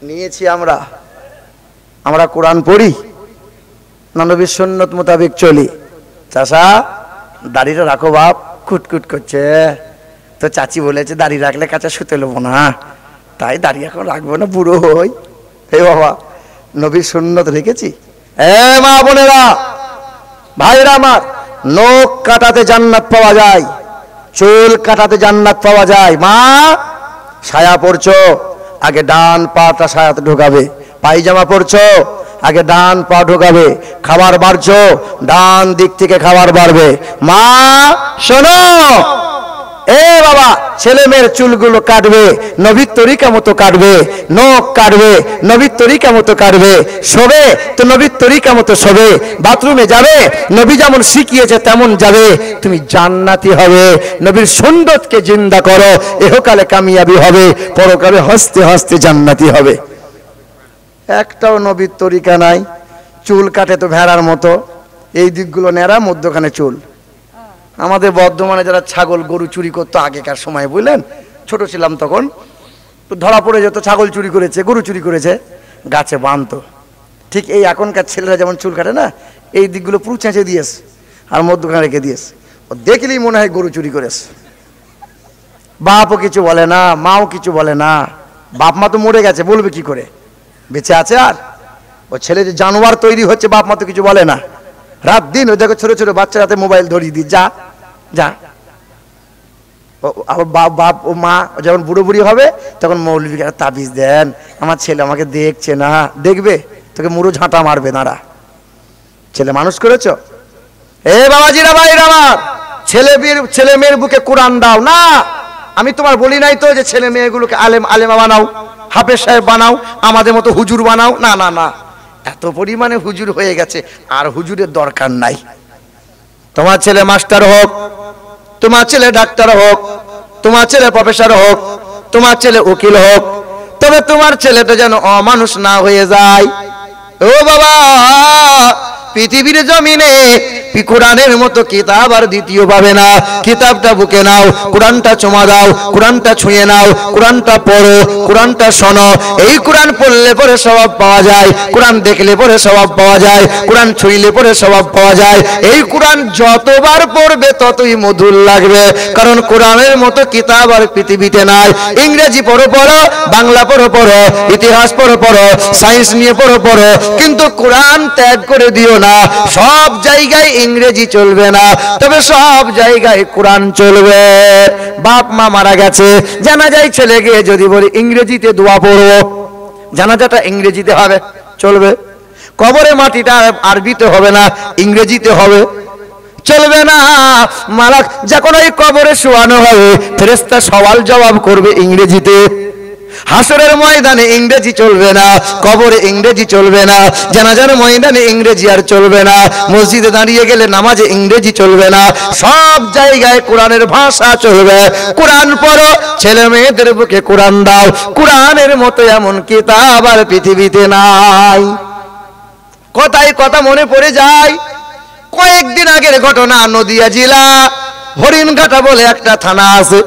নিয়েছি আমরা। আমরা কোরআন পড়ি না নবীর সুন্নত মোতাবেক চলি? চাচা দাড়িটা রাখো বাপ, কুটকুট করছে। তো চাচি বলেছে দাড়ি রাখলে কাছে শুতে নেবো না, তাই দাড়ি এখন রাখবো না, বুড়ো হই। হে বাবা, নবীর সুন্নত রেখেছি। মা বোনেরা ভাইরা আমার, নখ কাটাতে জান্নাত পাওয়া যায়, চুল কাটাতে জান্নাত পাওয়া যায়। মা সায়া পরছো, আগে ডান পাটা সায়াতে ঢোকাবে। পায়জামা পরছো, আগে ডান পা ঢোকাবে। খাবার বাড়ছো, ডান দিক থেকে খাবার বাড়বে। মা শোনো, বাবা ছেলে মেয়ের চুলগুলো কাটবে নবীর তরিকা মতো কাটবে, নখ কাটবে নবীর তরিকা মতো কাটবে, শোবে তো নবীর তরিকা মতো শোবে, বাথরুমে যাবে নবী যেমন শিখিয়েছে তেমন যাবে। তুমি জান্নাতি হবে। নবীর সুন্নতকে জিন্দা করো, ইহকালে কামিয়াবি হবে, পরকালে হস্তে হস্তে জান্নাতি হবে। একটাও নবীর তরিকা নাই। চুল কাটে তো ভেড়ার মতো, এই দিকগুলো ন্যাড়া, মধ্যখানে চুল। আমাদের বর্ধমানে যারা ছাগল গরু চুরি করতো আগেকার সময়, বুঝলেন, ছোট ছিলাম তখন, তো ধরা পড়ে যেত ছাগল চুরি করেছে, গরু চুরি করেছে, গাছে বাঁধতো। ঠিক এই এখনকার ছেলেরা যেমন চুল কাটে না, এই দিকগুলো পুরো চেঁচে দিয়েছে আর মধ্যখানে রেখে দিয়েছে। ও দেখলেই মনে হয় গরু চুরি করেছে। বাপও কিছু বলে না, মাও কিছু বলে না। বাপ মা তো মরে গেছে, বলবে কি করে? বেঁচে আছে আর? ও ছেলে যে জানোয়ার তৈরি হচ্ছে, বাপ মা তো কিছু বলে না। রাত দিন ওই দেখো ছোট ছোট বাচ্চা রাতে মোবাইল ধরিয়ে দিই, যা যা। আবার বাপ ও মা যখন বুড়ো বুড়ি হবে তখন মৌলবী তাবিজ দেন, আমার ছেলে আমাকে দেখছে না। দেখবে তোকে মুড়ো ঝাঁটা মারবে নারা। ছেলে মানুষ করেছ? বাবাজিরা ভাইরা আমার, ছেলে মেয়ের বুকে কোরআন দাও না। আমি তোমার বলি নাই তো যে ছেলে মেয়েগুলোকে আলেমা বানাও, হাফেজ সাহেব বানাও, আমাদের মতো হুজুর বানাও। না না না, এত পরিমাণে হুজুর হয়ে গেছে, আর হুজুরের দরকার নাই। তোমার ছেলে মাস্টার হোক, তোমার ছেলে ডাক্তার হোক, তোমার ছেলে প্রফেসর হোক, তোমার ছেলে উকিল হোক, তবে তোমার ছেলেটা যেন অমানুষ না হয়ে যায়। ও বাবা, পৃথিবীর জমিনে কোরআনের মতো কিতাব আর দ্বিতীয় পাবে না। কিতাবটা বুকে নাও, কোরআনটা চুমা দাও, কোরআনটা ছুঁয়ে নাও, কোরআনটা পড়ো, কোরআনটা শোনো। এই কোরআন পড়লে পরে স্বভাব পাওয়া যায়, কোরআন দেখলে পরে স্বভাব পাওয়া যায়, কোরআন ছুঁইলে পরে স্বভাব পাওয়া যায়। এই কোরআন যতবার পড়বে ততই মধুর লাগবে, কারণ কোরআনের মতো কিতাব আর পৃথিবীতে নাই। ইংরেজি পড়ো পড়ো, বাংলা পড়ো পড়ো, ইতিহাস পড়ো পড়ো, সায়েন্স নিয়ে পড়ো পড়ো, কিন্তু কোরআন ত্যাগ করে দিও না। সব জায়গায় ইংরেজি চলবে না, তবে সব জায়গায় কোরআন চলবে। বাপ মা মারা গেছে, জানাজায় ছেলে গিয়ে যদি বলি ইংরেজিতে দোয়া পড়বো, জানাজাটা ইংরেজিতে হবে, চলবে। কবরে মাটিটা আরবিতে হবে না, ইংরেজিতে হবে, চলবে না। মালাক যখন ওই কবরে শোয়ানো হবে, ফেরেশতা সওয়াল জবাব করবে ইংরেজিতে। হাসরের ময়দানে ইংরেজি চলবে না, কবরে ইংরেজি চলবে না, জানাজার ময়দানে ইংরেজি আর চলবে না, মসজিদে দাঁড়িয়ে গেলে নামাজে ইংরেজি চলবে না। সব জায়গায় কোরআনের ভাষা চলবে। কোরআন পড়ো, ছেলে মেয়েদের বুকে কোরআন দাও। কোরআনের মতো এমন কিতাব আর পৃথিবীতে নাই। কথায় কথা মনে পড়ে যায়, কয়েকদিন আগের ঘটনা। নদিয়া জেলা হরিণঘাটা বলে একটা থানা আছে,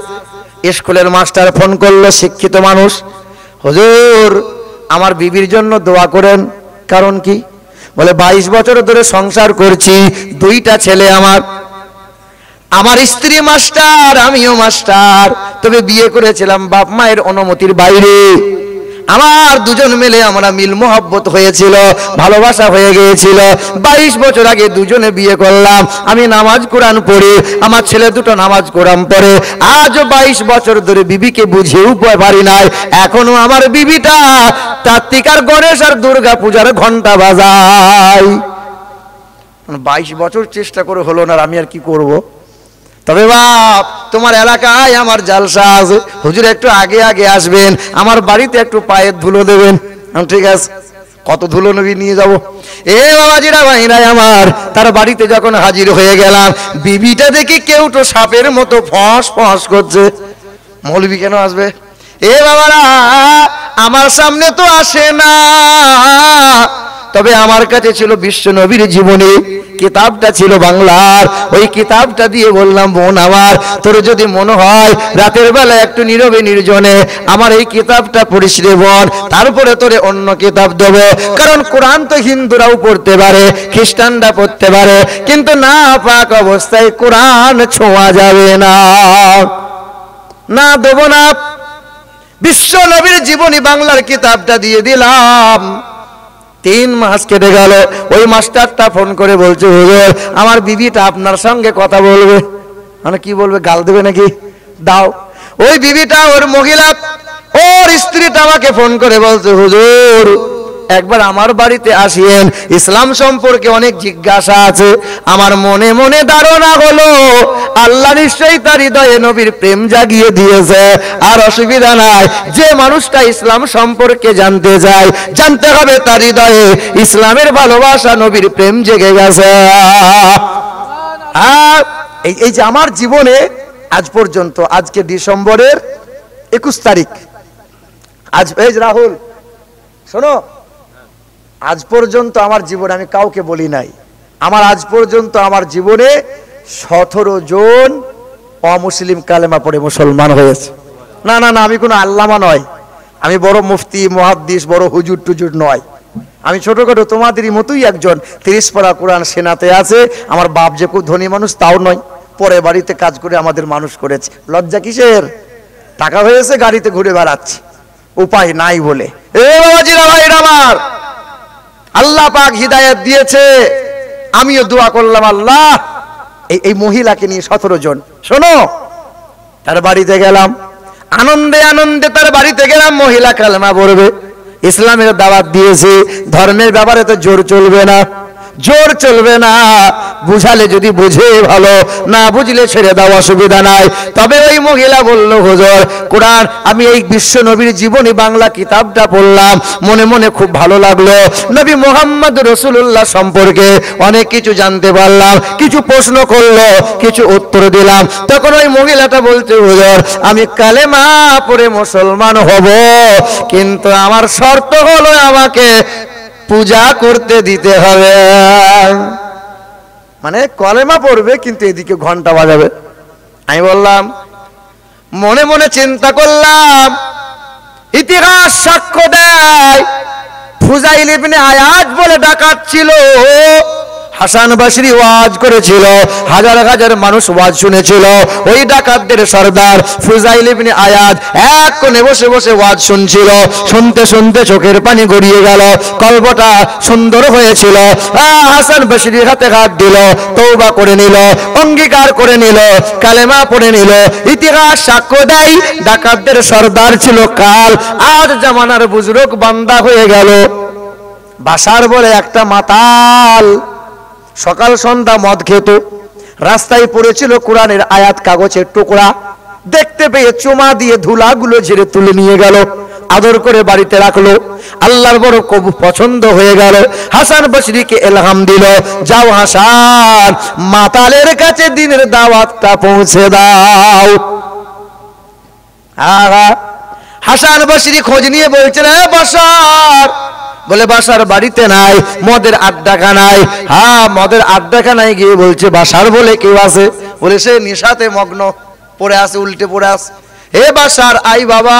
স্কুলের মাস্টার ফোন করলো, শিক্ষিত মানুষ, হুজুর আমার বিবির জন্য দোয়া করেন। কারণ কি? বলে 22 বছর ধরে সংসার করছি, 2টা ছেলে আমার স্ত্রী মাস্টার, আমিও মাস্টার, তবে বিয়ে করেছিলাম বাপ মায়ের অনুমতির বাইরে। আমার দুজন মিলে আমরা মিল মোহব্বত হয়েছিল, ভালোবাসা হয়ে গিয়েছিল। 22 বছর আগে দুজনে বিয়ে করলাম। আমি নামাজ কোরআন পড়ি, আমার ছেলে দুটো নামাজ কোরআন পড়ে। আজ 22 বছর ধরে বিবিকে বুঝেও পারি নাই। এখনো আমার বিবিটা কার্তিক আর গণেশ আর দুর্গা পূজার ঘন্টা বাজায়। 22 বছর চেষ্টা করে হলো না, আমি আর কি করব? তবে বাপ, তোমার এলাকায় আমার জালসা আছে, হুজুর একটু আগে আগে আসবেন, আমার বাড়িতে একটু পায়ের ধুলো দেবেন। ঠিক আছে, কত ধুলো নবী নিয়ে যাব। বাবাজিরা ভাইরাই আমার, তার বাড়িতে যখন হাজির হয়ে গেলাম, বিবিটা দেখি কেউ তো সাপের মতো ফস ফস করছে। মৌলবি কেন আসবে? বাবারা, আমার সামনে তো আসে না, তবে আমার কাছে ছিল বিশ্ব নবীর জীবনী, কিতাবটা ছিল বাংলার। ওই কিতাবটা দিয়ে বললাম, বোন আমার, তোর যদি মনে হয় রাতের বেলা একটু নীরবে নির্জনে আমার এই কিতাবটা পড়িস রে বোন, তারপরে তোরে অন্য কিতাব দেবো। কারণ কোরআন তো হিন্দুরাও পড়তে পারে, খ্রিস্টানরা পড়তে পারে, কিন্তু না পাক অবস্থায় কোরআন ছোঁয়া যাবে না। না, দেবো না। বিশ্ব নবীর জীবনী বাংলার কিতাবটা দিয়ে দিলাম। 3 মাস কেটে গেল। ওই মাস্টারটা ফোন করে বলছে, হুজুর আমার বিবিটা আপনার সঙ্গে কথা বলবে। মানে কি বলবে, গাল দেবে নাকি? দাও। ওই বিবিটা, ওর মহিলা, ওর স্ত্রীটা আমাকে ফোন করে বলছে, হুজুর একবার আমার বাড়িতে আসিয়েন, ইসলাম সম্পর্কে অনেক জিজ্ঞাসা আছে। আমার মনে মনে ধারণা হলো আল্লাহ নিশ্চয়ই তার হৃদয়ে নবীর প্রেম জাগিয়ে দিয়েছে। আর অসুবিধা নাই, যে মানুষটা ইসলাম সম্পর্কে জানতে চায়, জানতে হবে তার হৃদয়ে ইসলামের ভালোবাসা, নবীর প্রেম জেগে গেছে। আর এই যে আমার জীবনে আজ পর্যন্ত, আজকে ডিসেম্বরের 21 তারিখ, আজ এই রাহুল শোনো, আজ পর্যন্ত আমার জীবনে আমি কাউকে বলি নাই, আমার আজ পর্যন্ত আমার জীবনে 17 জন অমুসলিম কালেমা পড়ে মুসলমান হয়েছে। না না না, আমি কোনো আল্লামা নয়, আমি বড় মুফতি মুহাদ্দিস, বড় হুজুর টুজুর নয়, আমি ছোটখাটো তোমাদেরই মতোই একজন 30 পারা কোরআন সেনাতে আছে। আমার বাপ যে খুব ধনী মানুষ তাও নয়, পরে বাড়িতে কাজ করে আমাদের মানুষ করেছে। লজ্জা কিসের? টাকা হয়েছে, গাড়িতে ঘুরে বেড়াচ্ছি, উপায় নাই বলে। এ বাবাজিরা, ভাইরা আমার, আল্লাহ পাক হিদায়াত দিয়েছে, আমিও দোয়া করলাম আল্লাহ এই মহিলাকে নিয়ে 17 জন, শোনো, তার বাড়িতে গেলাম, আনন্দে আনন্দে তার বাড়িতে গেলাম। মহিলা কালেমা পড়বে, ইসলামের দাওয়াত দিয়েছে। ধর্মের ব্যাপারে তো জোর চলবে না, জোর চলবে না, বুঝালে যদি বুঝে ভালো, না বুঝলে ছেড়ে দাও, অসুবিধা নাই। তবে ওই মহিলা বলল, হুজুর কোরআন, আমি এই বিশ্ব নবীর জীবনী বাংলা কিতাবটা পড়লাম, মনে মনে খুব ভালো লাগলো, নবী মুহাম্মদ রাসূলুল্লাহ সম্পর্কে অনেক কিছু জানতে পারলাম। কিছু প্রশ্ন করলো, কিছু উত্তর দিলাম। তখন ওই মহিলাটা বলতে, হুজুর আমি কালেমা পড়ে মুসলমান হব, কিন্তু আমার শর্ত হলো আমাকে পূজা করতে দিতে হবে। মানে কলেমা পড়বে কিন্তু এদিকে ঘন্টা বাজাবে। আমি বললাম, মনে মনে চিন্তা করলাম, ইতিহাস সাক্ষ্য দেয় ফুজাইল ইবনে আয়াজ বলে ডাকাত ছিল, হাসান বসরি ওয়াজ করেছিল, হাজার হাজার মানুষ ওয়াজ শুনেছিল। ওই ডাকাতদের সর্দার ফুজাইল ইবনে আয়াজ এক কোণে বসে বসে ওয়াজ শুনছিল। শুনতে শুনতে চোখের পানি গড়িয়ে গেল, কল্পটা সুন্দর হয়েছিল। হাসান বসরি হাতে হাত দিল, তওবা করে নিল, অঙ্গীকার করে নিল, কালেমা পড়ে নিল। ইতিহাস সাক্ষ্য দেয় ডাকাতদের সর্দার ছিল কাল, আজ জামানার বুজুর্গ বান্দা হয়ে গেল। বাশার বলে একটা মাতাল, সকাল সন্ধ্যা মদ খেত, রাস্তায় পড়েছিল কোরআনের আয়াত কাগজের টুকরা, দেখতে পেয়ে চুমা দিয়ে ধুলাগুলো ঝেড়ে তুলে নিয়ে গেল, আদর করে বাড়িতে রাখলো। আল্লাহর বড় কবু পছন্দ হয়ে গেল। হাসান বসরিকে এলহাম দিল, যাও হাসান, মাতালের কাছে দিনের দাওয়াতটা পৌঁছে দাও। হাসান বসরি খোঁজ নিয়ে বলছে, রে বাশার, বলে বাশার বাড়িতে নাই, মদের আড্ডাখানায়। হ্যাঁ, মদের আড্ডাখানায় গিয়ে বলছে, বাশার বলে কেউ আছে? বলে সে নেশাতে মগ্ন, পড়ে আছে, উল্টে পড়ে আছে। হে বাশার, আই বাবা,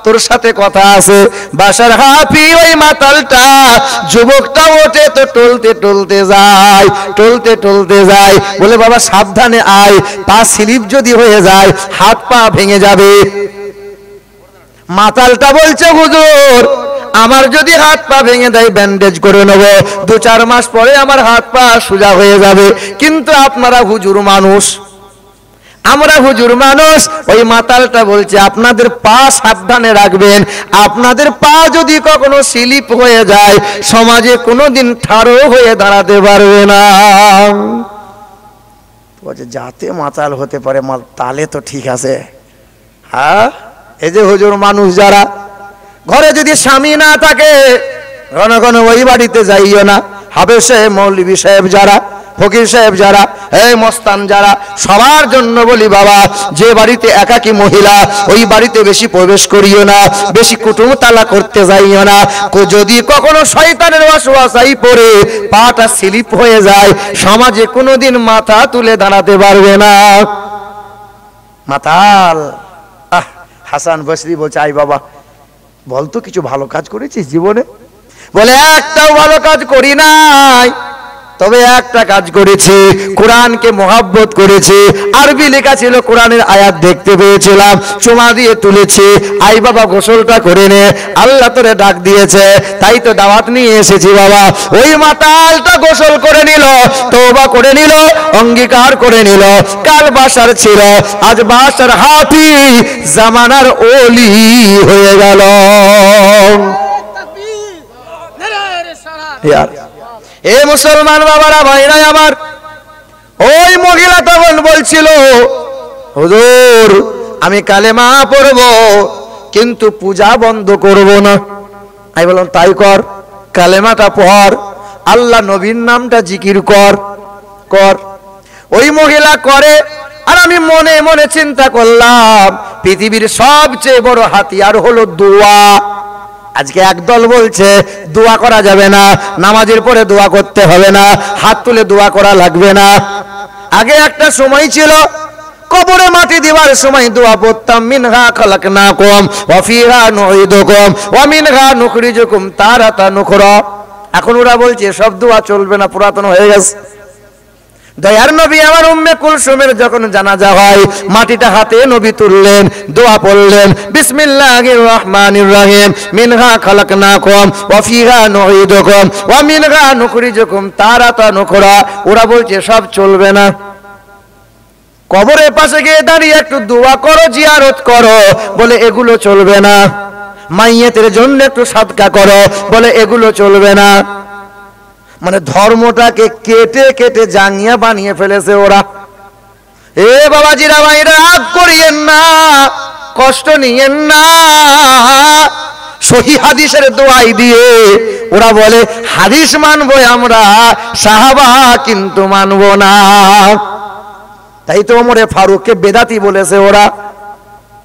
তোর সাথে কথা আছে। বাশার হাফি ওই মাতালটা, যুবকটা ওঠে তো টলতে টলতে যায়, টলতে টলতে যায়। বলে বাবা সাবধানে আয়, পা স্লিপ যদি হয়ে যায় হাত পা ভেঙে যাবে। মাতালটা বলছে, হুজুর আমার যদি হাত পা ভেঙে দেয় ব্যান্ডেজ করে নেব, 2-4 মাস পরে আমার হাত পা সোজা হয়ে যাবে। কিন্তু আপনারা হুজুর মানুষ, আমরা হুজুর মানুষ। ওই মাতালটা বলছে, আপনাদের পা সাবধানে রাখবেন, আপনাদের পা যদি কখনো স্লিপ হয়ে যায় সমাজে কোনোদিন ঠাড়ো হয়ে দাঁড়াতে পারবে না। বলছে যাতে মাতাল হতে পারে, তালে তো ঠিক আছে। হ্যাঁ, এই যে হুজুর মানুষ যারা, ঘরে যদি স্বামী না থাকে ঘন ঘন ওই বাড়িতে যাইও না। হাবেশে মৌলভী সাহেব যারা, ফকির সাহেব যারা, এই মস্তান যারা, সবার জন্য বলি বাবা, যে বাড়িতে একাকী মহিলা ওই বাড়িতে বেশি প্রবেশ করিও না, বেশি কুটুম তালা করতে যাইও না। যদি কখনো শয়তানের ওয়াসওয়াসায় পড়ে পাটা স্লিপ হয়ে যায়, সমাজে কোনোদিন মাথা তুলে দাঁড়াতে পারবে না। মাতাল হাসান বসরি বলছে, আই বাবা বলতো কিছু ভালো কাজ করেছিস জীবনে? বলে একটাও ভালো কাজ করি নাই, তবে একটা কাজ করেছি, কোরআনকে মহাব্বত করেছি। আরবি লেখা ছিল, কোরআনের আয়াত দেখতে পেয়েছিলাম, চুমা দিয়ে তুলেছি। আই বাবা গোসলটা করে নে, আল্লাহ তোরে ডাক দিয়েছে, তাই তো দাওয়াত নিয়ে এসেছি বাবা। ওই মাতালটা গোসল করে নিল, তওবা করে নিল, অঙ্গীকার করে নিল, কাল বাসার ছিল, আজ বাসার হাফি, জামানার ওলি হয়ে গেল। এ মুসলমান বাবারা, ভাইরা আমার, ওই মহিলা তখন বলছিল, হুজুর আমি কালেমা পড়ব কিন্তু পূজা বন্ধ করব না। আমি বললাম তাই কর, কালেমাটা পড়, আল্লাহ নবীর নামটা জিকির কর কর। ওই মহিলা করে, আর আমি মনে মনে চিন্তা করলাম, পৃথিবীর সবচেয়ে বড় হাতিয়ার হলো দোয়া। আজকে একদল বলছে দোয়া করা যাবে না, নামাজের পরে দোয়া করতে হবে না, হাত তুলে দোয়া করা লাগবে না। আগে একটা সময় ছিল, কবরে মাটি দেওয়ার সময় দোয়া পড়তাম, মিনহা খালাকনাকুম ওয়া ফিহা নুঈদুকুম ওয়া মিনহা নুখরিজুকুম তারাতান উখরা। এখন ওরা বলছে সব দোয়া চলবে না, পুরাতন হয়ে গেছে। দয়ার নবী আমার উম্মে কুলসুমের যখন জানাজা হয়, মাটিটা হাতে নবী তুললেন, দোয়া পড়লেন, বিসমিল্লাহির রহমানির রহিম, মিনহা খালাকনাকুম ওয়া ফিহা নুঈদুকুম ওয়া মিনহা নুখরিজুকুম তারাতান উখরা। ওরা বলছে সব চলবে না। কবরের পাশে গিয়ে দাঁড়িয়ে একটু দোয়া করো, জিয়ারত করো, বলে এগুলো চলবে না। মাইয়েতের জন্য একটু সাদকা করো, বলে এগুলো চলবে না। মানে ধর্মটাকে কেটে কেটে জাঙ্গিয়া বানিয়ে ফেলেছে ওরা। এ বাবাজিরা, ভাইরা, রাগ করিয়েন না, কষ্ট নিয়েন না। সহি হাদিসের দোয়াই দিয়ে ওরা বলে হাদিস মানবো আমরা, সাহাবা কিন্তু মানবো না। তাই তো ওমরে ফারুককে বেদাতি বলেছে ওরা।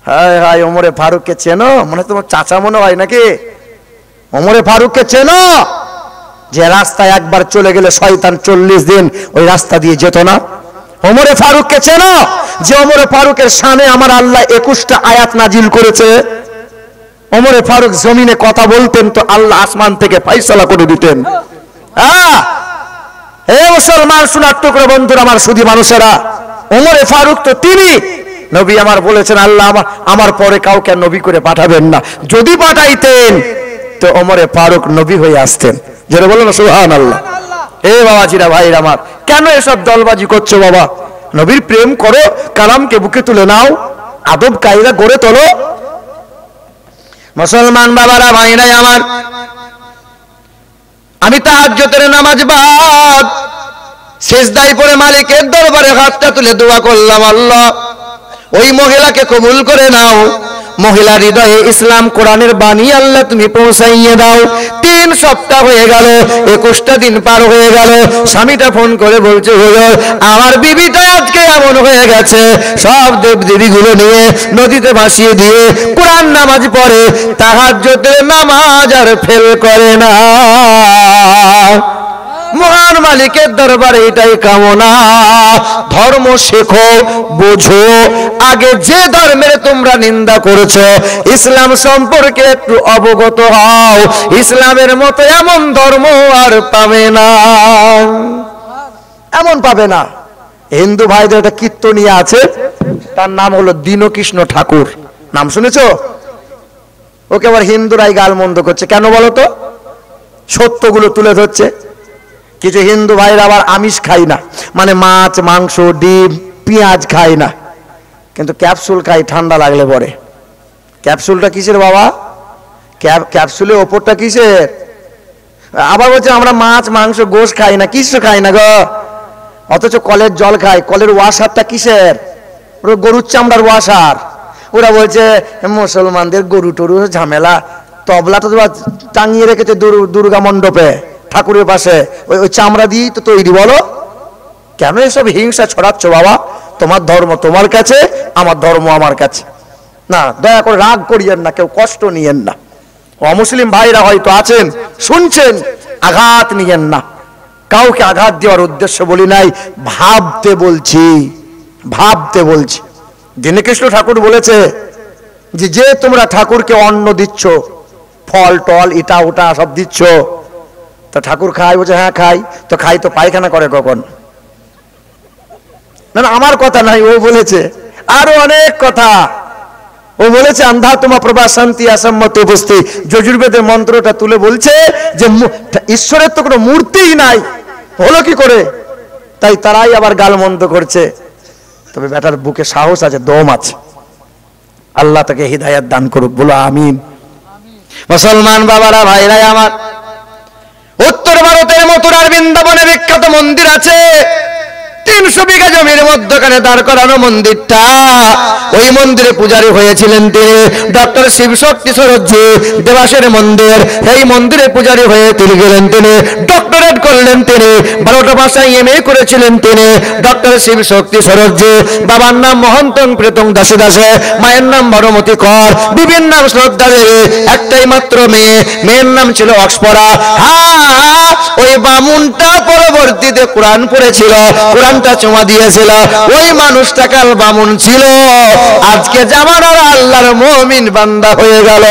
হায় হায়, ওমরে ফারুককে চেনো? মনে তোমার চাচা মনে হয় নাকি? ওমরে ফারুককে চেনো? যে রাস্তায় একবার চলে গেলে শয়তান 40 দিন ওই রাস্তা দিয়ে যেত না। ওমরে ফারুককে চেনো? যে ওমরে ফারুকের শানে আমার আল্লাহ 21টা আয়াত নাজিল করেছে। ওমরে ফারুক জমিনে কথা বলতেন তো আল্লাহ আসমান থেকে ফয়সালা করে দিতেন। হে মুসলমান শোনার টুকরো বন্ধুরা, আমার সুধী মানুষেরা, ওমরে ফারুক তো তিনি নবী আমার বলেছেন, আল্লাহ আমার পরে কাউকে নবী করে পাঠাবেন না, যদি পাঠাইতেন তো ওমরে ফারুক নবী হয়ে আসতেন। যারা বলেন সুবহানাল্লাহ। এ বাবাজিরা, ভাইরা আমার, কেন এসব দলবাজি করছো বাবা? নবীর প্রেম করো, কালামকে বুকে তুলে নাও, আদব কায়দা গড়ে তোলো। মুসলমান বাবারা, ভাইরা আমার, আমি তাহাজ্জুদের নামাজ বাদ সিজদায় পড়ে মালিকের দরবারে হাতটা তুলে দোয়া করলাম, আল্লাহ ওই মহিলাকে কবুল করে নাও। মহিলার হৃদয়ে ইসলাম কোরআনের বাণী আল্লাহ তুমি পৌঁছাইয়ে দাও। 3 সপ্তাহ হয়ে গেল, 21টা দিন পার হয়ে গেল। স্বামীটা ফোন করে বলছে, হুজুর আমার বিবিটা আজকে এমন হয়ে গেছে, সব দেবদেবীগুলো নিয়ে নদীতে ভাসিয়ে দিয়ে কোরআন নামাজ পড়ে, তাহাজ্জুদের নামাজ আর ফেল করে না। মহান মালিকের দরবারে এটাই কামনা, ধর্ম শেখো, বোঝো। আগে যে ধর্মের তোমরা নিন্দা করেছো, ইসলাম সম্পর্কে একটু অবগত হও। ইসলামের মতো এমন ধর্ম আর পাবে না, এমন পাবে না। হিন্দু ভাইদের একটা কীর্তনিয়া আছে, তার নাম হলো দীনকৃষ্ণ ঠাকুর। নাম শুনেছো? ওকে আবার হিন্দুরাই গালমন্দ করছে, কেন বলো তো? সত্যগুলো তুলে ধরছে। কিছু হিন্দু ভাইরা আবার আমিষ খায় না, মানে মাছ, মাংস, ডিম, পেঁয়াজ খায় না, কিন্তু ক্যাপসুল খায় ঠান্ডা লাগলে পরে। ক্যাপসুলটা কিসের বাবা? ক্যাপসুলের ওপরটা কিসের? আবার বলছে আমরা মাছ, মাংস, গোশ খাই না, কিছু খাই না গো। অথচ কলের জল খায়। কলের ওয়াশারটা কিসের? গরুর চামড়ার ওয়াশার। ওরা বলছে মুসলমানদের গরু টরু ঝামেলা, তবলা তো টাঙিয়ে রেখেছে দুর্গা মণ্ডপে ঠাকুরের পাশে, ওই চামড়া দিয়ে তো তৈরি। বলো কেন এসব হিংসা ছড়াচ্ছ বাবা? তোমার ধর্ম তোমার কাছে, আমার ধর্ম আমার কাছে। না, দয়া করে রাগ করিয়েন না, কেউ কষ্ট নিয়েন না। অমুসলিম ভাইরা হয়তো আছেন, শুনছেন, আঘাত নিয়েন না। কাউকে আঘাত দেওয়ার উদ্দেশ্য বলি নাই, ভাবতে বলছি, ভাবতে বলছি। দীনকৃষ্ণ ঠাকুর বলেছে যে যে তোমরা ঠাকুরকে অন্ন দিচ্ছ, ফল টল এটা ওটা সব দিচ্ছ, তো ঠাকুর খায়? বলছে হ্যাঁ খাই। তো খাই তো পায়খানা করে কখন? না না, আমার কথা নাই, ও বলেছে। আরো অনেক কথা ও বলেছে। আন্ধা তোমা প্রভা শান্তি অসম্মত উপস্থিত, যজুর্বেদের মন্ত্রটা তুলে বলছে যে ঈশ্বরের তো কোনো মূর্তিই নাই, হলো কি করে? তাই তারাই আবার গালমন্দ করছে। তবে বেটার বুকে সাহস আছে, দম আছে। আল্লাহ তাকে হিদায়াত দান করুক, বলো আমিন। মুসলমান বাবারা, ভাইরা আমার, উত্তর ভারতের মথুরার বৃন্দাবনে বিখ্যাত মন্দির আছে। 300 বিঘা জমির মধ্যখানে দাঁড় করানো মন্দিরটা। ওই মন্দিরে পূজারী হয়েছিলেন তিনি ডক্টর শিবশক্তি সরোজি, দেবাসের মন্দির। এই মন্দিরে পূজারী হয়ে তিনি গেলেন, তিনি ডক্টরেট করলেন, তিনি 12টা ভাষায় এমএ করেছিলেন তিনি ডক্টর শিবশক্তি সরোজি। বাবার নাম মহন্তং প্রেতং দাসে দাসে, মায়ের নাম বড়মতি কর, বিবির নাম শ্রদ্ধা দেবী, একটাই মাত্র মেয়ে, মেয়ের নাম ছিল অক্সপরা। হ্যাঁ, ওই বামুনটা পরবর্তীতে কোরআন পড়েছিল, কোরআনটা চুমা দিয়েছিল। ওই মানুষটা কাল বামুন ছিল, আজকে জামানার আল্লাহর মুমিন বান্দা হয়ে গেল।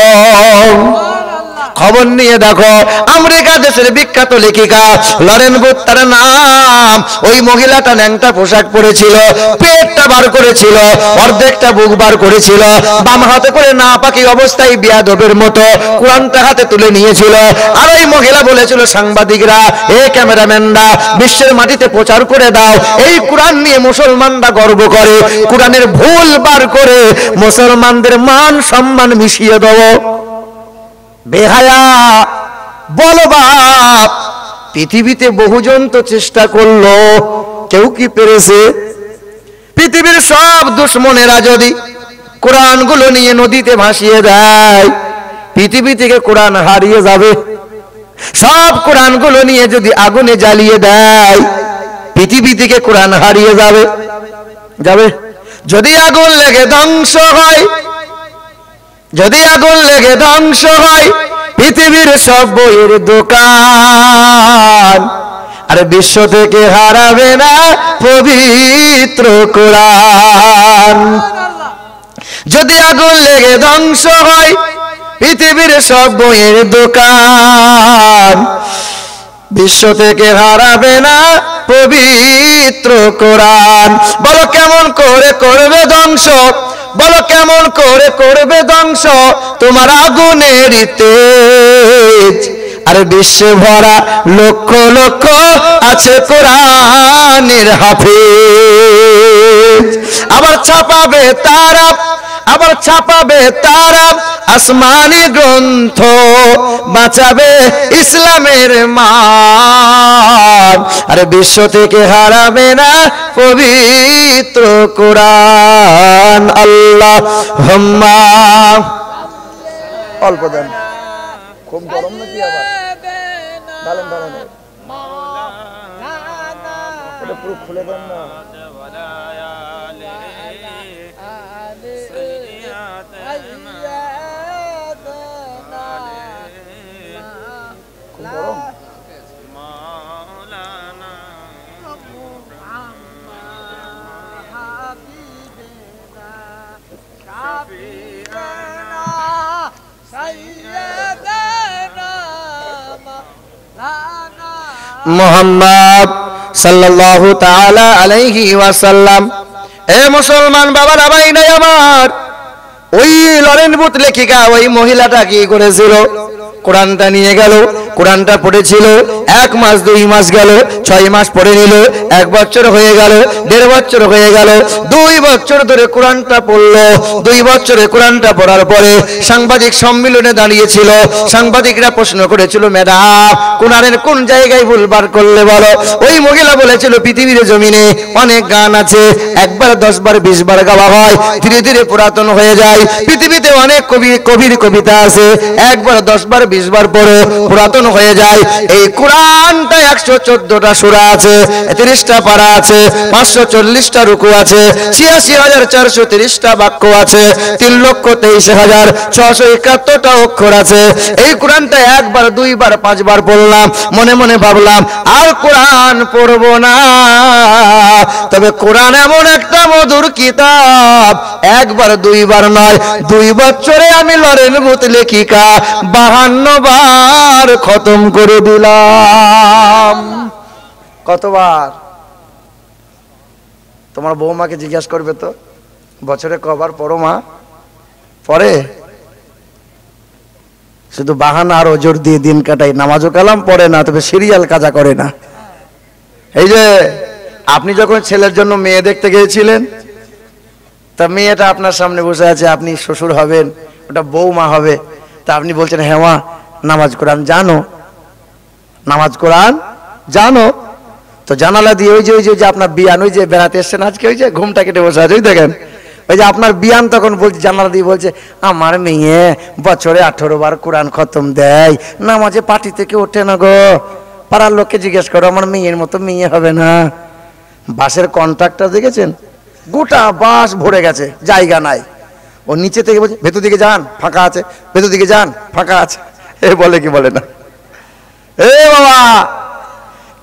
খবর নিয়ে দেখো, আমেরিকা দেশের বিখ্যাত লেখিকা লরেন বুথ তার নাম। ওই মহিলাটা ন্যাংটা পোশাক পরেছিল, পেটটা বার করেছিল, অর্ধেকটা বুক বার করেছিল, বাম হাতে করে না পাকি অবস্থায় বিয়াদবের মতো কোরআনটা হাতে তুলে নিয়েছিল। আর ওই মহিলা বলেছিল, সাংবাদিকরা, এ ক্যামেরাম্যানরা, বিশ্বের মাটিতে প্রচার করে দাও, এই কোরআন নিয়ে মুসলমানরা গর্ব করে, কোরআনের ভুল বার করে মুসলমানদের মান সম্মান মিশিয়ে দেবো। বেহায়া বলো বাপ, পৃথিবীতে বহুজন তো চেষ্টা করলো, কেউ কি পেরেছে? পৃথিবীর সব দুশ্মনেরা যদি কোরআনগুলো নিয়ে নদীতে ভাসিয়ে দেয়, পৃথিবী থেকে কোরআন হারিয়ে যাবে। সব কোরআনগুলো নিয়ে যদি আগুনে জ্বালিয়ে দেয়, পৃথিবী থেকে কোরআন হারিয়ে যাবে। যাবে? যদি আগুন লেগে ধ্বংস হয়, যদি আগুন লেগে ধ্বংস হয় পৃথিবীর সব বইয়ের দোকান, আর বিশ্ব থেকে হারাবে না পবিত্র কোরআন। যদি আগুন লেগে ধ্বংস হয় পৃথিবীর সব বইয়ের দোকান, বিশ্ব থেকে হারাবে না পবিত্র কোরআন। বলো কেমন করে করবে ধ্বংস, বলো কেমন করে করবে ধ্বংস তোমার আগুনের তেজ। আর বিশ্বে ভরা লক্ষ লক্ষ আছে কোরআনের হাফেজ। আবার ছাপাবে তারা, আবার ছাপাবে তারা আসমানি গ্রন্থ, বাঁচাবে ইসলামের মান। আর বিশ্ব থেকে হারাবে না পবিত্র কোরআন। আল্লাহুম্মা। অল্প দেন, খুব গরম নাকি? আবার ঢালেন ঢালেন, এটা পুরো খুলে দেন না। মুহাম্মদ সাল্লাল্লাহু তাআলা আলাইহি ওয়াসাল্লাম। এ মুসলমান বাবারা, ভাইরা আমার, ওই লরেন বুথ লেখিকা ওই মহিলাটা কি করেছিল? কোরআনটা নিয়ে গেল, কোরআনটা পড়েছিল। 1 মাস 2 মাস গেল, 6 মাস পড়ে নিল, 1 বছর হয়ে গেল, 1.5 বছর হয়ে গেল, 2 বছর ধরে কোরআনটা পড়লো। 2 বছরে কোরআনটা পড়ার পরে সাংবাদিক সম্মেলনে দাঁড়িয়েছিল। সাংবাদিকরা প্রশ্ন করেছিল, ম্যাডাম কোরআনের কোন জায়গায় ভুলবার করলে বলো? ওই মহিলা বলেছিল, পৃথিবীর জমিনে অনেক গান আছে, একবার 10 বার 20 বার গাওয়া হয়, ধীরে ধীরে পুরাতন হয়ে যায়। পৃথিবীতে অনেক কবির কবিতা আছে, একবার 10 বার 20 বার পড়ো পুরাতন হয়ে যায়। এই কোরআন কোরআনটা 114টা সূরা আছে, 30টা পারা আছে, 540টা রুকু আছে, 86,430টা বাক্য আছে, 3,23,671টা অক্ষর আছে। এই কোরআনটা একবার, দুইবার, 5বার পড়লাম, মনে মনে ভাবলাম আর কোরআন পড়বো না। তবে কোরআন এমন একটা মধুর কিতাব, একবার দুইবার নয়, 2 বছরে আমি লরেন ভূত লেখিকা 52 বার খতম করে দিলাম। কতবার? তোমার বৌমাকে জিজ্ঞাসা করবে তো, বছরে কবার পড়ো মা? পড়ে? শুধু বাহানা আর ওজোর দিয়ে দিন কাটাই, নামাজও কালাম পড়ে না, তবে সিরিয়াল কাজা করে না। এই যে আপনি যখন ছেলের জন্য মেয়ে দেখতে গিয়েছিলেন, তা মেয়েটা আপনার সামনে বসে আছে, আপনি শ্বশুর হবেন, ওটা বৌমা হবে, তা আপনি বলছেন হ্যাঁ মা নামাজ কোরআন জানো, নামাজ কোরআন জানো। তো জানালা দিয়ে ওই যে আপনার বিয়ান, ওই যে বেড়াতে এসছেন আজকে, ওই যে ঘুমটা কেটে বসে আছে, ওই দেখেন ওই যে আপনার বিয়ান, তখন বলছে জানালা দিয়ে বলছে আমার মেয়ে বছরে 18 বার কোরআন খতম দেয়, নামাজে পার্টি থেকে ওঠে না গো। পাড়ার লোককে জিজ্ঞেস করো, আমার মেয়ের মতো মেয়ে হবে না। বাসের কন্ট্রাক্টর দেখেছেন, গোটা বাস ভরে গেছে, জায়গা নাই। ও নিচে থেকে বলছে ভেতর দিকে যান ফাঁকা আছে, ভেতর দিকে যান ফাঁকা আছে। এ বলে কি বলে না? এ বাবা,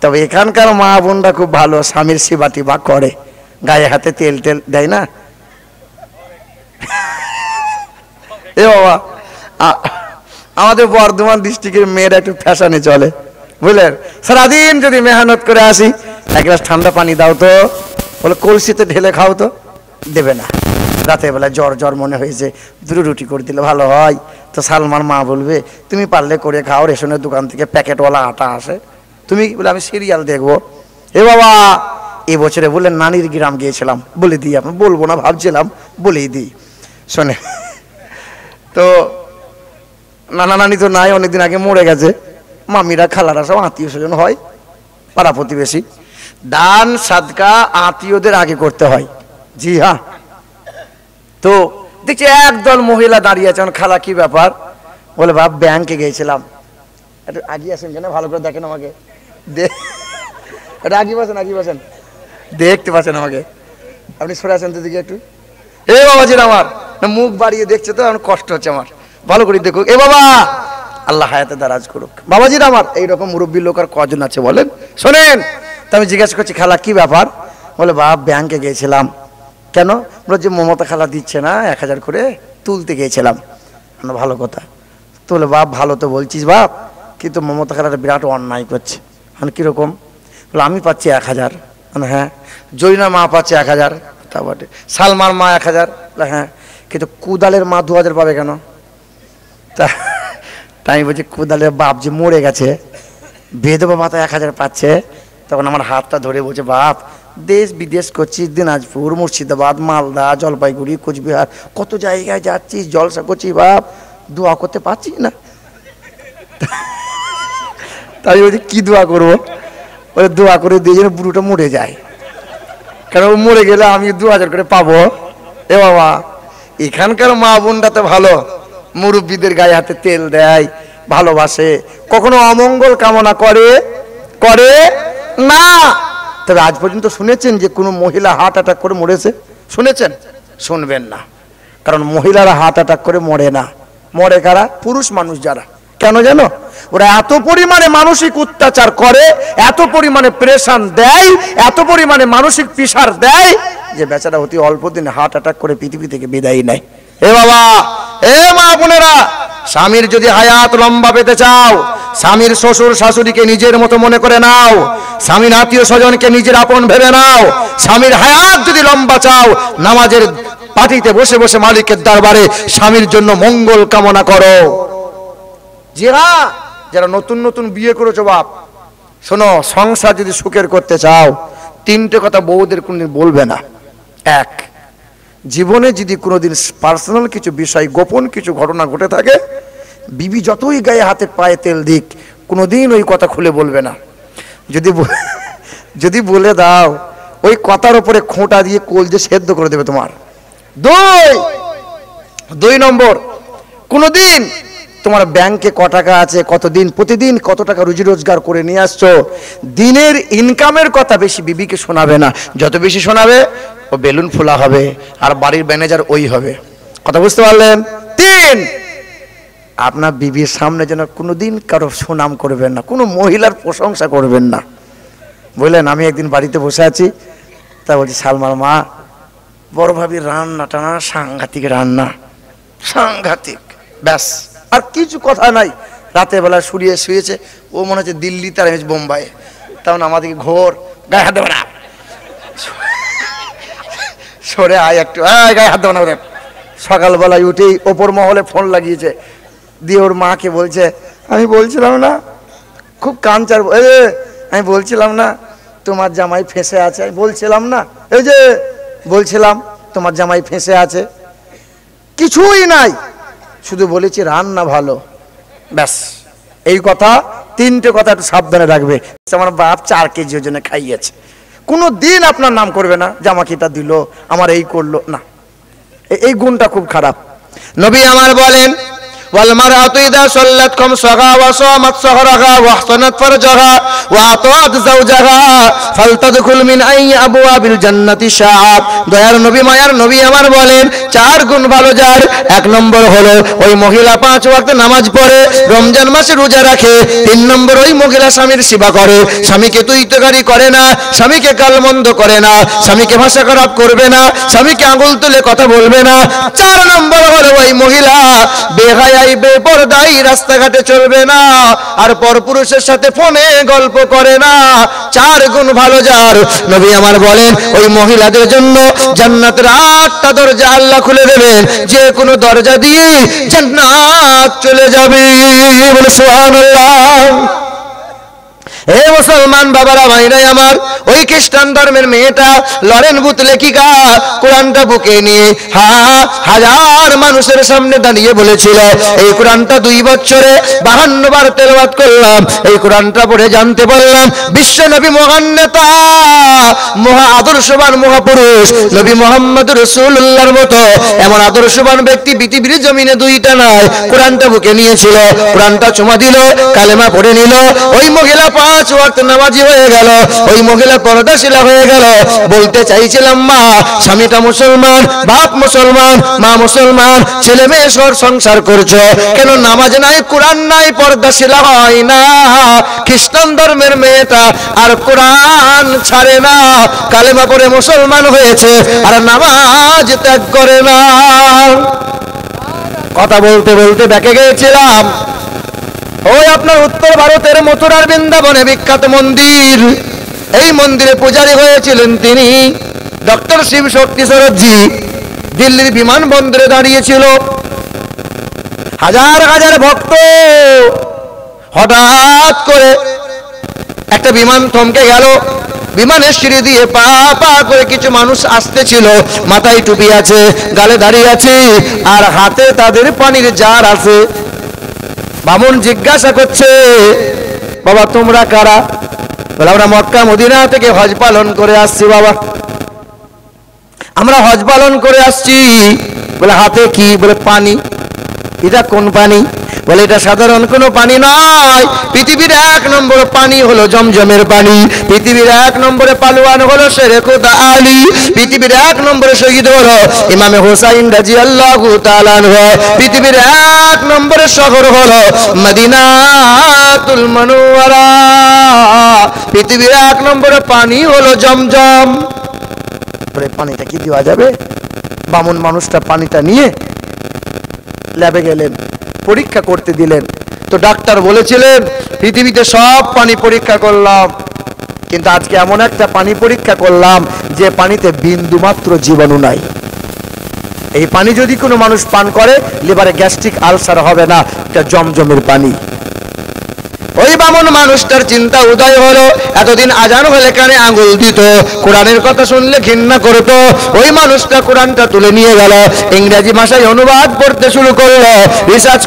তবে এখানকার মা বোনরা খুব ভালো, স্বামীর সেবা টিবা করে, গায়ে হাতে তেল টেল দেয় না। এ বাবা, আমাদের বর্ধমান ডিস্ট্রিক্টের মেয়েরা একটু ফ্যাশনে চলে, বুঝলেন? সারাদিন যদি মেহনত করে আসি, এক গ্লাস ঠান্ডা পানি দাও তো, বলে কলসিতে ঢেলে খাও তো, দেবে না। রাতের বেলা জ্বর জ্বর মনে হয়েছে, 2 রুটি করে দিলে ভালো হয়। তো সালমার মা বলবে তুমি পারলে করে খাও, রেশনের দোকান থেকে প্যাকেটওয়ালা আটা আসে, তুমি বলে আমি সিরিয়াল দেখবো। এ বাবা, এবছরে বললেন নানির গ্রাম গিয়েছিলাম, বলে দিই, আপনি বলবো না ভাবছিলাম, বলেই দিই শোনে। তো নানা নানি তো নাই, অনেকদিন আগে মরে গেছে। মামিরা খালারা সব আত্মীয় স্বজন হয়, পাড়া প্রতিবেশী। দান সাদকা আত্মীয়দের আগে করতে হয়। জি হ্যাঁ। তো দেখছি একদল মহিলা দাঁড়িয়ে আছেন, খালা কি ব্যাপার? বলে বাপ ব্যাংকে গিয়েছিলাম। একটু আগিয়ে আসেন কেন, ভালো করে দেখেন আমাকে, একটু আগিয়ে বসেন, দেখতে পাচ্ছেন আমাকে, আপনি সরে আসেন তো দিকে একটু। এ বাবাজির আমার মুখ বাড়িয়ে দেখছে তো, আমার কষ্ট হচ্ছে আমার, ভালো করে দেখুক। এ বাবা, আল্লাহ হায়াতে দারাজ করুক। বাবাজির আমার এইরকম মুরব্বী লোক আর কজন আছে বলেন? শোনেন, তা আমি জিজ্ঞাসা করছি খালা কি ব্যাপার? বলে বাপ ব্যাংকে গিয়েছিলাম। কেন? বলে যে মমতা খালা দিচ্ছে না 1000 করে, তুলতে গিয়েছিলাম। ভালো কথা। তো বলে বাপ ভালো তো বলছিস বাপ, কিন্তু মমতা খালাটা বিরাট অন্যায় করছে। মানে কিরকম? বলে আমি পাচ্ছি 1000। হ্যাঁ। জরিনা মা পাচ্ছে 1000, তা বটে। সালমার মা 1000, হ্যাঁ। কিন্তু কুদালের মা 2000 পাবে কেন? তাই বলছি কুদালের বাপ যে মরে গেছে, বেদবা মাথা 1000 পাচ্ছে। তখন আমার হাতটা ধরে বলছে বাপ দেশ বিদেশ করছিস, দিনাজপুর, মুর্শিদাবাদ, মালদা, জলপাইগুড়ি, কোচবিহার, কত জায়গায় যাচ্ছিস, জলসা করছিস বাপ, দোয়া করতে পারছিস না। তাই বলছি কি দোয়া করবো? বলে দোয়া করে দিয়ে যেন বুড়োটা মরে যায়, কারণ মরে গেলে আমি 2000 করে পাবো। এ বাবা, এখানকার মা বোনটা তো ভালো, মুরব্বীদের গায়ে হাতে তেল দেয়, ভালোবাসে, কখনো অমঙ্গল কামনা করে না। তবে আজ পর্যন্ত শুনেছেন যে কোনো মহিলা হার্ট অ্যাটাক করে মরেছে? শুনেছেন? শুনবেন না, কারণ মহিলারা হার্ট অ্যাটাক করে মরে না। মরে কারা? পুরুষ মানুষ যারা। কেন জানো? ওরা এত পরিমাণে মানসিক অত্যাচার করে, এত পরিমাণে প্রেশান দেয়, এত পরিমাণে মানসিক প্রেশার দেয় যে বেচারা অতি অল্প দিনে হার্ট অ্যাটাক করে পৃথিবী থেকে বিদায় নেয়। এ বাবা, এ মা বোনেরা, স্বামীর যদি হায়াত লম্বা পেতে চাও, স্বামীর শ্বশুর শাশুড়িকে নিজের মতো মনে করে নাও, স্বামীর আত্মীয় স্বজনকে নিজের আপন ভেবে নাও। স্বামীর হায়াত যদি লম্বা চাও, নামাজের পাটিতে বসে বসে মালিকের দরবারে স্বামীর জন্য মঙ্গল কামনা করো। জি হ্যাঁ, যারা নতুন নতুন বিয়ে করেছো বাপ, শোনো, সংসার যদি সুখের করতে চাও, 3টে কথা বউদের কোনদিন বলবে না। 1, জীবনে যদি কোনোদিন পার্সোনাল কিছু বিষয়, গোপন কিছু ঘটনা ঘটে থাকে, বিবি যতই গায়ে হাতে পায়ে তেল দিক, কোনোদিন ওই কথা খুলে বলবে না। যদি বলে দাও, ওই কথার উপরে খোঁটা দিয়ে কলজে সেদ্ধ করে দেবে তোমার। 2 নম্বর, কোনোদিন তোমার ব্যাংকে ক টাকা আছে, কতদিন প্রতিদিন কত টাকা রুজি রোজগার করে নিয়ে আসছো, দিনের ইনকামের কথা বেশি বিবিকে শোনাবে না। যত বেশি শোনাবে ও বেলুন ফোলা হবে আর বাড়ির ম্যানেজার ওই হবে। কথা বুঝতে পারলেন? 3, আপনার বিবির সামনে যেন কোনোদিন কারো সুনাম করবেন না, কোনো মহিলার প্রশংসা করবেন না। বললেন আমি একদিন বাড়িতে বসে আছি, তা বলছি সালমার মা বড় ভাবির রান্নাটা না সাংঘাতিক রান্না, সাংঘাতিক, ব্যাস আর কিছু কথা নাই। রাতের বেলা শুয়েছে, ও মনে হচ্ছে দিল্লি তার বোম্বাই, তখন আমাদেরকে ঘোর গায়ে হাত দেবে না, সরে আয় একটু, গায়ে হাত দেবে না। সকালবেলায় উঠেই ওপর মহলে ফোন লাগিয়েছে, দিয়ে ওর মাকে বলছে আমি বলছিলাম না, খুব কাঞ্চার, আমি বলছিলাম না তোমার জামাই ফেঁসে আছে, আমি বলছিলাম না, এই যে বলছিলাম তোমার জামাই ফেঁসে আছে, কিছুই নাই, শুধু বলেছি রান্না ভালো, ব্যাস। এই কথা 3টে কথা একটু সাবধানে রাখবে। আমার বাপ 4 কেজি ওজনে খাইয়েছে, কোনো দিন আপনার নাম করবে না যে আমাকে এটা দিল, আমার এই করলো না, এই গুণটা খুব খারাপ। নবী আমার বলেন والمرأة إذا صلت خمسها وصامت سهرها واحسنت فرجها وأطاعت زوجها فلتدخل من أي أبواب الجنة شاءت। দয়ার নবী মায়ার নবী আমার বলেন 4 গুণ ভালো যার। 1 নম্বর হলো ওই মহিলা 5 ওয়াক্ত নামাজ পড়ে, রমজান মাসে রোজা রাখে। 3 নম্বর ওই মহিলা স্বামীর সেবা করে, স্বামীকে তুইতকারি করে না, স্বামীকে গালমন্দ করে না, স্বামীকে ভাষা খারাপ করবে না, স্বামীকে আঙুল তুলে কথা বলবে না। 4 নম্বর হলো ওই মহিলা বেহায়া বেপরদাই রাস্তাঘাটে চলবে না, আর পরপুরুষের সাথে ফোনে গল্প করে না। 4 গুণ ভালো যার। নবী আমার বলেন ওই মহিলাদের জন্য জান্নাতের 8টা দরজা আল্লাহ খুলে দেবেন, যে কোনো দরজা দিয়ে জান্নাত চলে যাবে। বলে সুবহানাল্লাহ। হে মুসলমান বাবারা ভাইরাই আমার, ওই খ্রিস্টান ধর্মের মেয়েটা লরেন বুথ লেখিকা কোরআনটা বুকে নিয়ে হাজার মানুষের সামনে দাঁড়িয়ে বলেছিল এই কোরআনটা 2 বছরে 52 বার তেলাওয়াত করলাম। এই কোরআনটা পড়ে জানতে পারলাম বিশ্ব নবী মহান নেতা, মহা আদর্শবান মহাপুরুষ নবী মুহাম্মদ রাসূলুল্লাহর মতো এমন আদর্শবান ব্যক্তি পৃথিবীর জমিনে 2টা নাই। কোরআনটা বুকে নিয়েছিল, কোরআনটা চুমা দিল, কালেমা পড়ে নিল। ওই মহিলা 5 ওয়াক্ত নামাজি হয়ে গেল, ওই মহিলা পর্দাশীলা হয়ে গেল। বলতে চাইছিলাম মা, স্বামীটা মুসলমান, বাপ মুসলমান, মা মুসলমান, ছেলে মেয়ে সংসার করছো, কেন নামাজ নাই, কোরআন নাই, পর্দাশীলা হয় না? খ্রিস্টান ধর্মের মেয়েটা আর কোরআন ছাড়ে না, কালেমা পড়ে মুসলমান হয়েছে আর নামাজ ত্যাগ করে না। কথা বলতে বলতে ব্যাকে গিয়েছিলাম ওই আপনার উত্তর ভারতের মথুরার বৃন্দাবনে বিখ্যাত মন্দির, এই মন্দিরে পূজারী হয়েছিলেন তিনি ডক্টর শিব শক্তি সরোজি। দিল্লির বিমানবন্দরে দাঁড়িয়েছিল হাজার হাজার ভক্ত। হঠাৎ করে একটা বিমান থমকে গেল, বিমানের সিঁড়ি দিয়ে পা পা করে কিছু মানুষ আসতেছিল, মাথায় টুপি আছে, গালে দাড়ি আছে, আর হাতে তাদের পানির জার আছে। বামুন জিজ্ঞাসা করছে বাবা তোমরা কারা? বলে আমরা মক্কা মদিনা থেকে হজ পালন করে আসছি বাবা, আমরা হজ পালন করে আসছি। বলে হাতে কি? বলে পানি। এটা কোন পানি? বলে এটা সাধারণ কোনো পানি নয়, পৃথিবীর 1 নম্বর পানি হলো জমজমের পানি, পৃথিবীর 1 নম্বরে পালোয়ান হলো শেরে খুদা আলী, পৃথিবীর 1 নম্বরে শহীদ হলো ইমামে হুসাইন রাদিয়াল্লাহু তাআলা আনহু, পৃথিবীর 1 নম্বরে শহর হলো মদিনাতুল মুনাওয়ারা, পৃথিবীর 1 নম্বরে পানি হলো জমজম। পরে পানিটা কি দেওয়া যাবে? বামুন মানুষটা পানিটা নিয়ে ল্যাবে গেলেন, পরীক্ষা করতে দিলেন। তো ডাক্তার বলেছিলেন পৃথিবীতে সব পানি পরীক্ষা করলাম, কিন্তু আজকে এমন একটা পানি পরীক্ষা করলাম যে পানিতে বিন্দু মাত্র জীবাণু নাই। এই পানি যদি কোনো মানুষ পান করে লিভারে গ্যাস্ট্রিক আলসার হবে না, এটা জমজমের পানি। ওই বামন মানুষটার চিন্তা উদয় হলো, এতদিন আজান হলে কানে আঙুল দিত, কোরআনের কথা শুনলে ঘৃণা করতো, ওই মানুষটা কোরআনটা তুলে নিয়ে গেল, ইংরেজি ভাষায় অনুবাদ করতে শুরু করলো, রিসার্চ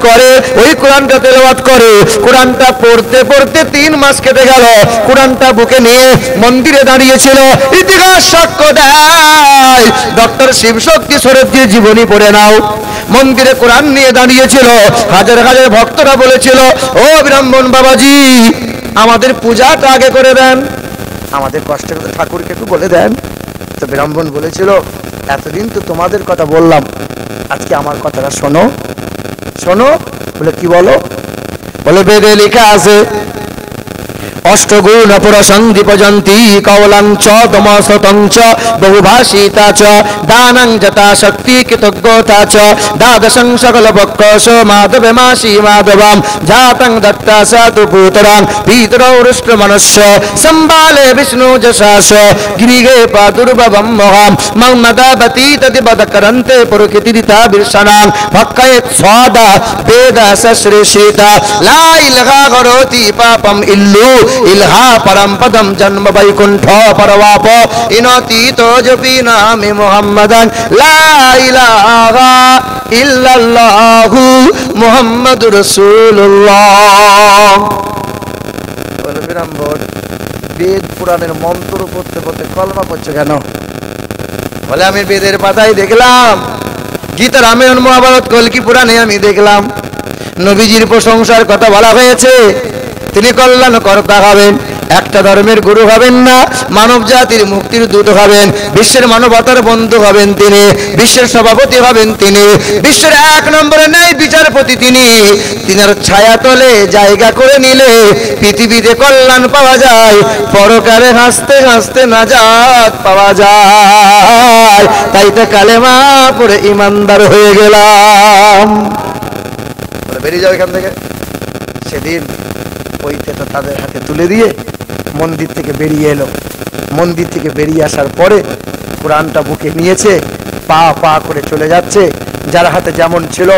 করে ওই কোরআনটা তেলাওয়াত করে, কোরআনটা পড়তে পড়তে 3 মাস কেটে গেল, কোরআনটা বুকে নিয়ে মন্দিরে দাঁড়িয়েছিল। ইতিহাস সাক্ষ্য দেয়, ডক্টর শিবশক্তি সরোজির জীবনী পড়ে নাও। মন্দিরে কোরআন নিয়ে দাঁড়িয়েছিল, হাজার হাজার ভক্তরা বলেছিল, ও ব্রাহ্মণ বাবাজি আমাদের পূজাটা আগে করে দেন, আমাদের কষ্টের কথা ঠাকুরকে একটু বলে দেন। তো ব্রাহ্মণ বলেছিল, এতদিন তো তোমাদের কথা বললাম, আজকে আমার কথাটা শোনো। বলে কি বলো? বলে বেদে লেখা আছে, অষ্টগুণ প্রসন্দীপজন্তি কৌলাঞ্চ দমসতঞ্চ বহুভাষিতা চ দানং যথা শক্তি কৃতজ্ঞতা চ দ্বাদশং সকল বক্কশ মাধবে মাসি মাধবাম জাতং দত্তা সাতু পুতরাং পিতরৌষ্ট্র মনস্য সম্বালে বিষ্ণু যশাস গিরিগে পাদুর্ভবম মহাম মন্মদাবতী তদিবদকরন্তে পুরকিতিরিতা বিরসনাং ভক্কয়েত স্বাদা বেদ সশ্রেষিতা লা ইলহা গরোতি পাপম ইল্লু ইলহা পরম পদম জন্ম বৈকুণ্ঠ পরবাপ ইনতীত জপি নামে মুহাম্মাদান লা ইলাহা ইল্লাল্লাহু মুহাম্মাদুর রাসূলুল্লাহ। বলে ব্রাহ্মণ, বেদ পুরাণের মন্ত্র পড়তে পড়তে কলমা পড়ছে কেন? বলে আমি বেদের পাতায় দেখলাম, গীতা রামায়ণ মহাভারত কল্কি পুরাণে আমি দেখলাম নবীজির প্রশংসার কথা বলা হয়েছে, তিনি কল্যাণ কর্তা হবেন, একটা ধর্মের গুরু হবেন না, মানব জাতির মুক্তির দূত হবেন, বিশ্বের মানবতার বন্ধু হবেন তিনি, বিশ্বের সভাপতি হবেন তিনি, বিশ্বের 1 নম্বরে ন্যায় বিচারপতি তিনি। তিনার ছায়া তলে জায়গা করে নিলে পৃথিবীতে কল্যাণ পাওয়া যায়, পরকালে হাসতে হাসতে নাজাত পাওয়া যায়। তাই তো কালেমা পড়ে ইমানদার হয়ে গেলাম। বেরিয়ে যাও এখান থেকে। সেদিন বইটা তাদের হাতে তুলে দিয়ে মন্দির থেকে বেরিয়ে এলো। মন্দির থেকে বেরিয়ে আসার পরে কোরআনটা বুকে নিয়েছে, পা পা করে চলে যাচ্ছে, যার হাতে যেমন ছিল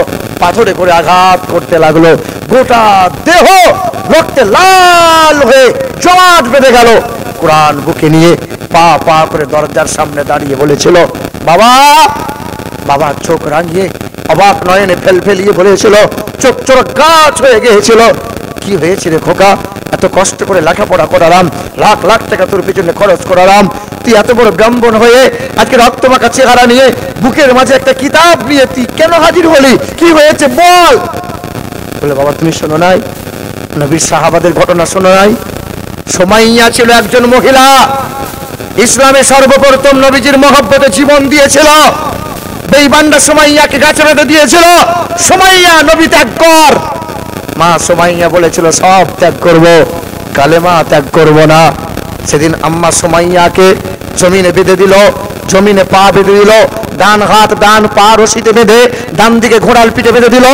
পাথরে করে আঘাত করতে লাগলো, গোটা দেহ রক্তে লাল হয়ে জমাট বেঁধে গেল। কোরআন বুকে নিয়ে পা পা করে দরজার সামনে দাঁড়িয়ে বলেছিল, বাবা। বাবা চোখ রাঙিয়ে অবাক নয়নে ফেলিয়ে বলেছিল, চোখ চোখ গাছ হয়ে গিয়েছিল। কি হয়েছে রে খোকা? এত কষ্ট করে লেখাপড়া করালাম, লাখ লাখ টাকা তোর পিছনে খরচ করালাম, তুই এত বড় ব্রাহ্মণ হয়ে আজকে রক্তমাখা চেহারা নিয়ে বুকের মাঝে একটা কিতাব নিয়ে তুই কেন হাজির হলি? কি হয়েছে বল। বলে, বাবা তুমি শোনো নাই, নবীর সাহাবাদের ঘটনা শোনো নাই? সুমাইয়া ছিল একজন মহিলা, ইসলামে সর্বপ্রথম নবীজির মহব্বতে জীবন দিয়েছিল। বেঈমানরা সুমাইয়াকে গাছে বেঁধে দিয়েছিল, সুমাইয়া নবী ত্যাগ কর। মা সুমাইয়া বলেছিল সব ত্যাগ করব, কালেমা ত্যাগ করব না। সেদিন আম্মা সুমাইয়াকে জমিনে বেঁধে দিল, জমিনে পা বেঁধে দিল, ডান হাত ডান পা রশিতে বেঁধে ডান দিকে ঘোড়ার পিঠে বেঁধে দিল,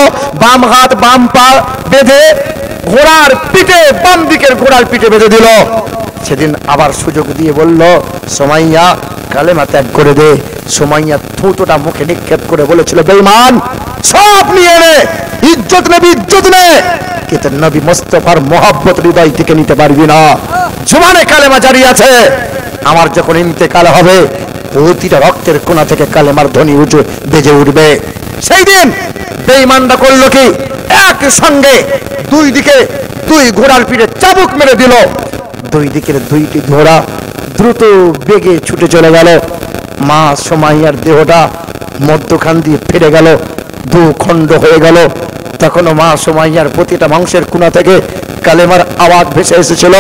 বাম হাত বাম পা বেঁধে ঘোড়ার পিঠে বাম দিকের ঘোড়ার পিঠে বেঁধে দিল। সেদিন আবার সুযোগ দিয়ে বলল, সুমাইয়া কালেমা ত্যাগ করে দে। সুমাইয়া থুতোটা মুখে নিক্ষেপ করে বলেছিল, বেঈমান সব নিয়ে নে, ইজ্জত নেবি ইজ্জত নে, কিন্তু নবী মুস্তাফার মহব্বত হৃদয় থেকে নিতে পারবি না। জুবানে কালেমা জারি আছে, আমার যখন ইন্তেকাল হবে প্রতিটা রক্তের কোণা থেকে কালেমার ধ্বনি উঁচু বেজে উঠবে। সেই দিন বেঈমানরা করলো কি, এক সঙ্গে দুই দিকে দুই ঘোড়ার পিঠে চাবুক মেরে দিল। দুই দিকের দুইটি ঘোড়া দ্রুত বেগে ছুটে চলে গেল। মা সুমাইয়ার দেহটা মধ্যখান দিয়ে ফিরে গেল, দু খণ্ড হয়ে গেল। তখনও মা সুমাইয়ার প্রতিটা মাংসের কোণা থেকে কালেমার আওয়াজ ভেসে এসেছিল,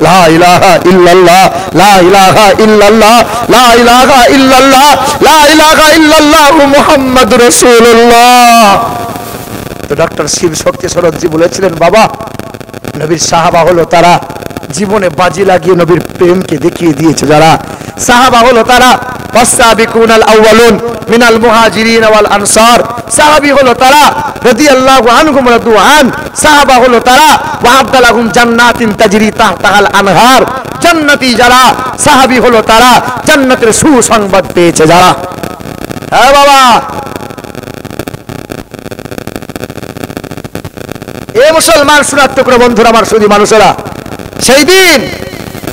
লা ইলাহা ইল্লাল্লাহ, লা ইলাহা ইল্লাল্লাহ, লা ইলাহা ইল্লাল্লাহ, লা ইলাহা ইল্লাল্লাহ মুহাম্মাদুর রাসূলুল্লাহ। তো ডক্টর শিব শক্তি সরোজি বলেছিলেন, বাবা নবীর সাহাবা হলো তারা জীবনে বাজি লাগিয়ে নবীর প্রেমকে দেখিয়ে দিয়েছে যারা। সাহাবা হলো তারা ওয়াসাবিকুনাল আউয়ালুন মিনাল মুহাজিরিন ওয়াল আনসার। সাহাবী হলো তারা রাদিয়াল্লাহু আনহুম রাদুআন। সাহাবা হলো তারা ওয়া'আদ্দা লাহুম জান্নাতিন তাজরি তাহতাহাল আনহার। জান্নাতি যারা, সাহাবী হলো তারা জান্নাতের সুসংবাদ পেয়েছে যারা। হ্যাঁ বাবা, এ মুসলমান শোনার টুকরো বন্ধুরা, আমার সুধী মানুষেরা, সেই দিন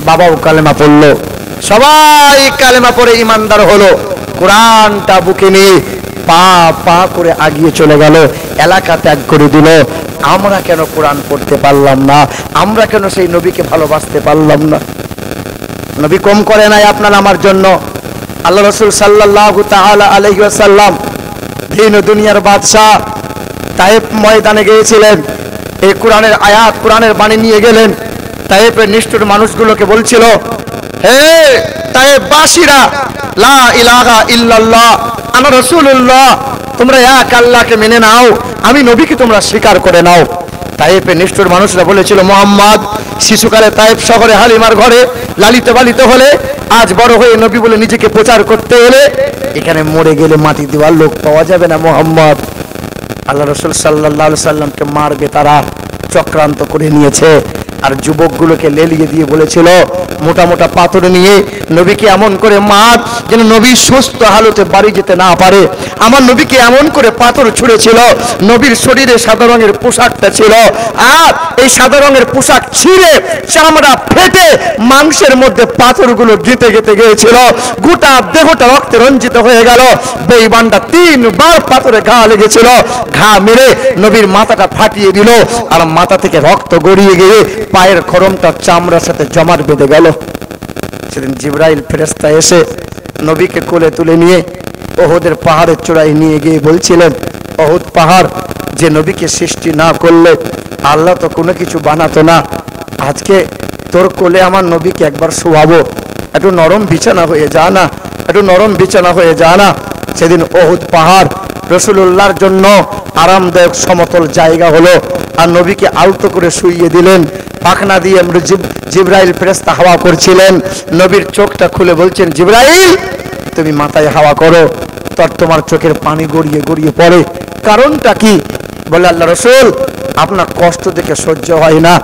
বাবাও কালেমা পড়লো, সবাই কালেমা পড়ে ইমানদার হলো। কোরআনটা বুকে নিয়ে পা পা করে আগিয়ে চলে গেল, এলাকা ত্যাগ করে দিল। আমরা কেন কোরআন পড়তে পারলাম না? আমরা কেন সেই নবীকে ভালোবাসতে পারলাম না? নবী কম করে নাই আপনার আমার জন্য। আল্লাহ রাসূল সাল্লাল্লাহু তাআলা আলাইহি ওয়াসাল্লাম দিন ও দুনিয়ার বাদশা তায়েফ ময়দানে গিয়েছিলেন, এই কোরআনের আয়াত, কোরআনের বাণী নিয়ে গেলেন। তায়েফের নিষ্ঠুর মানুষগুলোকে বলছিল, হে তায়েফবাসীরা, লা ইলাহা ইল্লাল্লাহ আনা রাসূলুল্লাহ, তোমরা এক আল্লাহকে মেনে নাও, আমি নবীকে তোমরা স্বীকার করে নাও। তায়েফের নিষ্ঠুর মানুষরা বলেছিল, মুহাম্মদ শিশুকালে তায়েফ শহরে হালিমার ঘরে লালিত পালিত হলে, আজ বড় হয়ে নবী বলে নিজেকে প্রচার করতে হলে এখানে মরে গেলে মাটি দেওয়ার লোক পাওয়া যাবে না। মুহাম্মদ, আল্লাহ রাসূল সাল্লাল্লাহু আলাইহি সাল্লামকে মারবে তারা চক্রান্ত করে নিয়েছে। আর যুবকগুলোকে লেলিয়ে দিয়ে বলেছিল, মোটা মোটা পাথর নিয়ে নবীকে এমন করে মার যেন নবী সুস্থ হালতে বাড়ি যেতে না পারে। আমার নবীকে এমন করে পাথর ছুঁড়েছিল, নবীর শরীরে সাদা রঙের পোশাকটা ছিল, আর এই সাদা রঙের পোশাক ছিঁড়ে চামড়া ফেটে মাংসের মধ্যে পাথরগুলো গেঁথে গেঁথে গিয়েছিল, গোটা দেহটা রক্তে রঞ্জিত হয়ে গেল। বেঈমানটা 3 বার পাথরে ঘা লেগেছিল, ঘা মেরে নবীর মাথাটা ফাটিয়ে দিল, আর মাথা থেকে রক্ত গড়িয়ে গিয়ে পায়ের খরমটা চামড়ার সাথে জমাট বেঁধে গেল। সেদিন জিবরাইল ফেরেশতা এসে নবীকে কোলে তুলে নিয়ে ওহদের পাহাড়ের চূড়ায় নিয়ে গিয়ে বলছিলেন, ওহদ পাহাড়, যে নবীকে সৃষ্টি না করলে আল্লাহ তো কোনো কিছু বানাতো না, আজকে তোর কোলে আমার নবীকে একবার শোয়াবো, একটু নরম বিছানা হয়ে যা না, একটু নরম বিছানা হয়ে যা না। সেদিন ওহদ পাহাড় রাসূলুল্লাহর জন্য আরামদায়ক সমতল জায়গা হলো, আর নবীকে আলতো করে শুইয়ে দিলেন। পাখনা দিয়ে জিবরাইল ফেরেশতা হাওয়া করছিলেন। নবীর চোখটা খুলে বলছেন, জিবরাইল তুমি মাথায় হাওয়া করো, তোমার চোখের পানি গড়িয়ে গড়িয়ে পড়ে, কারণটা কি? বলে, আল্লাহ রাসূল, আপনার কষ্ট দেখে সহ্য হয় না,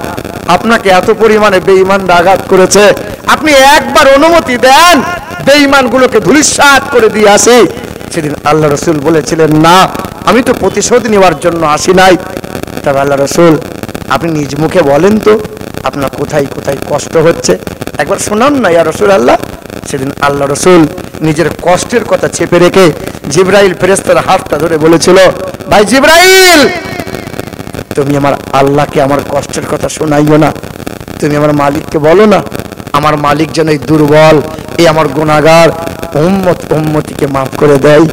আপনাকে এত পরিমাণে বেঈমানরা আঘাত করেছে, আপনি একবার অনুমতি দেন বেঈমানগুলোকে ধূলিসাৎ করে দিয়ে আসি। সেদিন আল্লাহ রাসূল বলেছিলেন, না, আমি তো প্রতিশোধ নেওয়ার জন্য আসি নাই। তবে আল্লাহ রাসূল, আপনি নিজ মুখে বলেন তো আপনার কোথায় কোথায় কষ্ট হচ্ছে, একবার শোনান না ইয়া রাসূলুল্লাহ। সেদিন আল্লাহ রাসূল নিজের কষ্টের কথা চেপে রেখে জিবরাইল ফেরেশতার হাতটা ধরে বলেছিল, ভাই জিবরাইল, তুমি আমার আল্লাহকে আমার কষ্টের কথা শোনাইও না, তুমি আমার মালিককে বলো না, আমার মালিক যেন এই দুর্বল, এই আমার গুনাহগার উম্মতিকে মাফ করে দেয়।